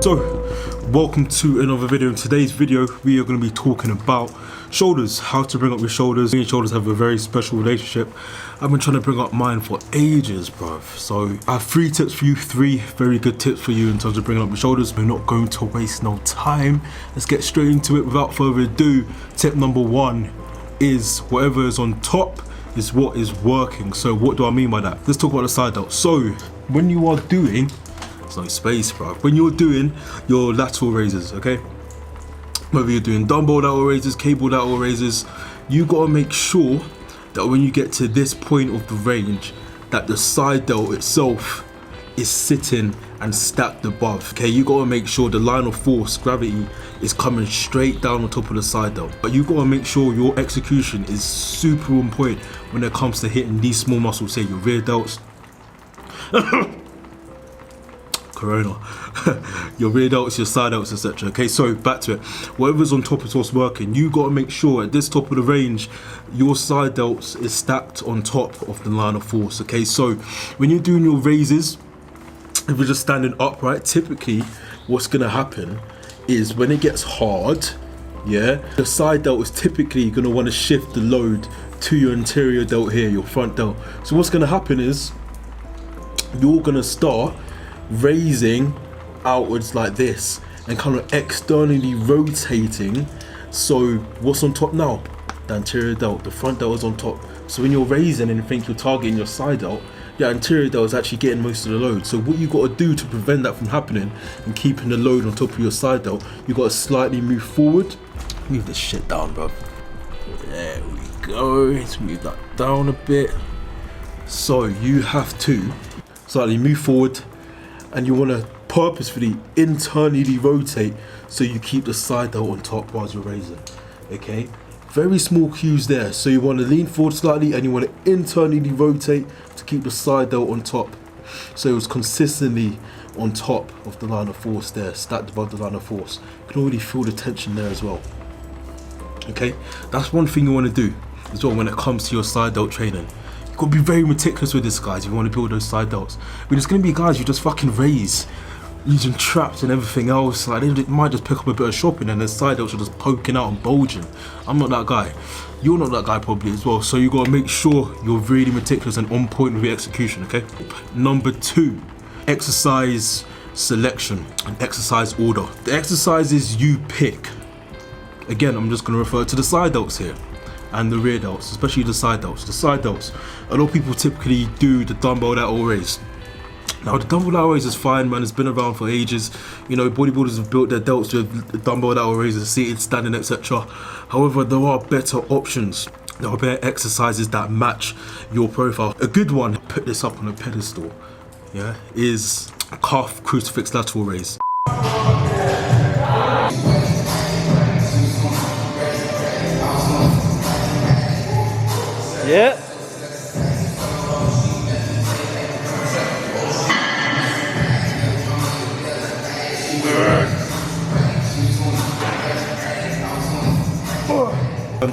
So, welcome to another video. In today's video, we are going to be talking about shoulders, how to bring up your shoulders. Me and shoulders have a very special relationship. I've been trying to bring up mine for ages, bruv. So, I have 3 tips for you, 3 very good tips for you in terms of bringing up your shoulders. We're not going to waste no time. Let's get straight into it without further ado. Tip number 1 is whatever is on top is what is working. So, what do I mean by that? Let's talk about the side delt. So, when you are doing no space, bro. When you're doing your lateral raises, okay, whether you're doing dumbbell lateral raises, cable lateral raises, you gotta make sure that when you get to this point of the range, that the side delt itself is sitting and stacked above. Okay, you gotta make sure the line of force, gravity, is coming straight down on top of the side delt. But you gotta make sure your execution is super on point when it comes to hitting these small muscles, say your rear delts. Corona. Your rear delts, your side delts, etc. Okay, so back to it. Whatever's on top is what's working. You got to make sure at this top of the range, your side delts is stacked on top of the line of force. Okay, so when you're doing your raises, if you're just standing upright, typically what's going to happen is when it gets hard, yeah, the side delt is typically going to want to shift the load to your anterior delt here, your front delt. So what's going to happen is you're going to start raising outwards like this and kind of externally rotating. So what's on top now? The anterior delt. The front delt is on top. So when you're raising and you think you're targeting your side delt, your anterior delt is actually getting most of the load. So what you got to do to prevent that from happening and keeping the load on top of your side delt, you got to slightly move forward. Move this shit down, bro. There we go. Let's move that down a bit. So you have to slightly move forward, and you want to purposefully internally rotate so you keep the side delt on top whilst you're raising. Okay, very small cues there. So you want to lean forward slightly and you want to internally rotate to keep the side delt on top, so it was consistently on top of the line of force there, stacked above the line of force. You can already feel the tension there as well. Okay, that's one thing you want to do as well when it comes to your side delt training. You've got to be very meticulous with this, guys, if you want to build those side delts. But there's going to be guys who just fucking raise using traps and everything else. Like, they might just pick up a bit of shopping and their side delts are just poking out and bulging. I'm not that guy. You're not that guy probably as well. So you got to make sure you're really meticulous and on point with your execution, okay? Number 2, exercise selection and exercise order. The exercises you pick, again, I'm just going to refer to the side delts here and the rear delts, especially the side delts. The side delts, a lot of people typically do the dumbbell lateral raise. Now the dumbbell lateral raise is fine, man. It's been around for ages. You know, bodybuilders have built their delts with dumbbell lateral raises, seated, standing, etc. However, there are better options. There are better exercises that match your profile. A good one, put this up on a pedestal, yeah, is calf crucifix lateral raise. Yeah.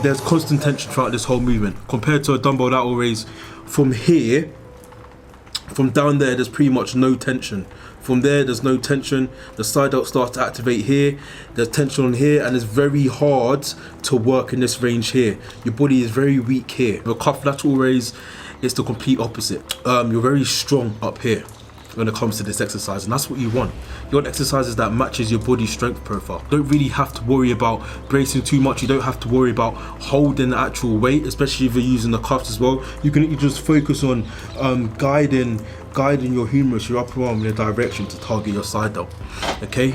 There's constant tension throughout this whole movement compared to a dumbbell lateral raise. From here, from down there, there's pretty much no tension. From there, there's no tension. The side delt starts to activate here. There's tension on here, and it's very hard to work in this range here. Your body is very weak here. The calf lateral raise is the complete opposite. You're very strong up here when it comes to this exercise, and that's what you want. You want exercises that matches your body strength profile. You don't really have to worry about bracing too much. You don't have to worry about holding the actual weight, especially if you're using the cuffs as well. You can just focus on guiding your humerus, your upper arm, in a direction to target your side delt. Okay,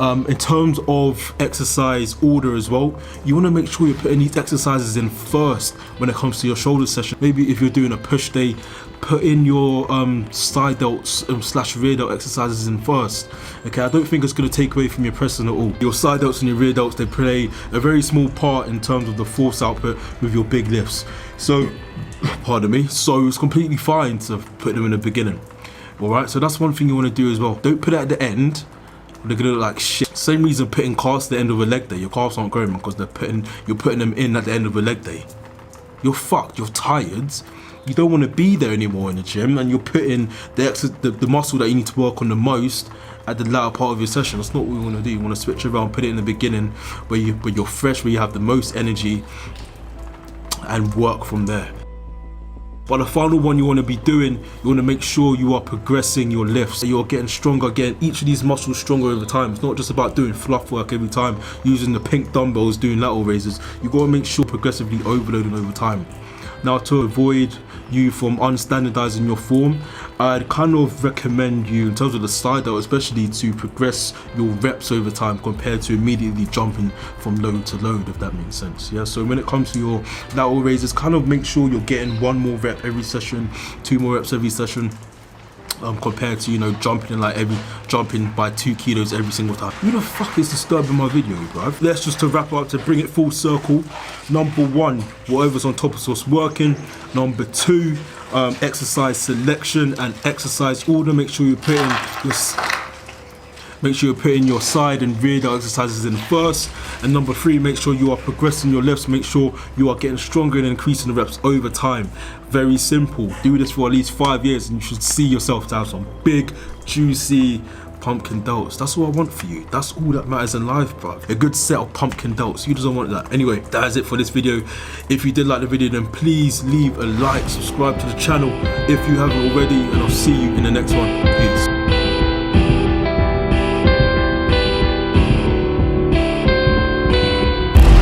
in terms of exercise order as well, you want to make sure you're putting these exercises in first when it comes to your shoulder session. Maybe if you're doing a push day, put in your side delts slash rear delt exercises in first. Okay, I don't think it's going to take away from your pressing at all. Your side delts and your rear delts, they play a very small part in terms of the force output with your big lifts. So, pardon me, so it's completely fine to put them in the beginning. Alright, so that's one thing you want to do as well. Don't put it at the end. They're gonna look like shit. Same reason putting calves at the end of a leg day. Your calves aren't growing because you're putting them in at the end of a leg day. you're fucked, you're tired. You don't want to be there anymore in the gym, and you're putting the muscle that you need to work on the most at the latter part of your session. That's not what we want to do. You want to switch around, put it in the beginning where you're fresh, where you have the most energy, and work from there. But the final one you want to be doing, you want to make sure you are progressing your lifts. You're getting stronger, getting each of these muscles stronger over time. It's not just about doing fluff work every time, using the pink dumbbells, doing lateral raises. You got to make sure progressively overloading over time. Now, to avoid you from unstandardizing your form, I'd kind of recommend you, in terms of the side delt especially, to progress your reps over time compared to immediately jumping from load to load, if that makes sense. Yeah, so when it comes to your lateral raises, kind of make sure you're getting 1 more rep every session, 2 more reps every session, compared to, you know, jumping by 2 kilos every single time. Who the fuck is disturbing my video, bruv? Let's just to wrap up, to bring it full circle. Number 1, whatever's on top of us working. Number 2, exercise selection and exercise order. Make sure you're putting your side and rear delt exercises in first. And number 3, make sure you are progressing your lifts. Make sure you are getting stronger and increasing the reps over time. Very simple. Do this for at least 5 years and you should see yourself to have some big, juicy pumpkin delts. That's all I want for you. That's all that matters in life, bro. A good set of pumpkin delts. Who doesn't want that? Anyway, that is it for this video. If you did like the video, then please leave a like, subscribe to the channel if you haven't already, and I'll see you in the next one. Peace.